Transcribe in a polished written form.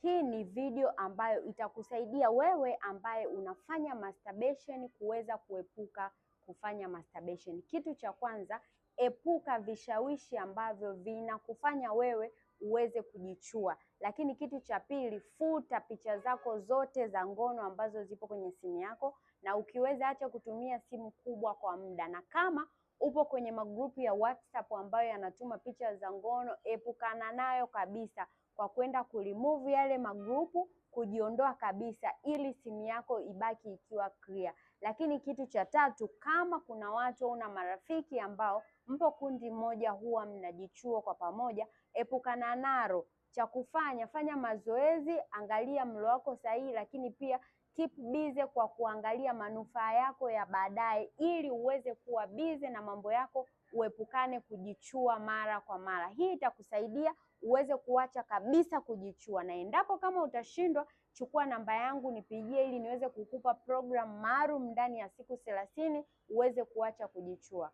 Hii ni video ambayo itakusaidia wewe ambaye unafanya masturbation kuweza kuepuka kufanya masturbation. Kitu cha kwanza, epuka vishawishi ambavyo vinakufanya wewe uweze kujichua. Lakini kitu cha pili, futa picha zako zote za ngono ambazo zipo kwenye simu yako, na ukiweza acha kutumia simu kubwa kwa muda. Na kama upo kwenye magrupu ya WhatsApp ambayo yanatuma picha za ngono, epukana nayo kabisa kwa kwenda kuremove yale magrupu, kujiondoa kabisa ili simu yako ibaki ikiwa clear. Lakini kitu cha tatu, kama kuna watu una marafiki ambao mpo kundi moja huwa mnajichua kwa pamoja, epukana nalo. Cha kufanya, fanya mazoezi, angalia mlo wako sahihi, lakini pia keep busy kwa kuangalia manufaa yako ya baadaye ili uweze kuwa busy na mambo yako, uepukane kujichua mara kwa mara. Hii itakusaidia uweze kuacha kabisa kujichua, na endapo kama utashindwa, chukua namba yangu nipigie ili niweze kukupa program maalum ndani ya siku 30 uweze kuacha kujichua.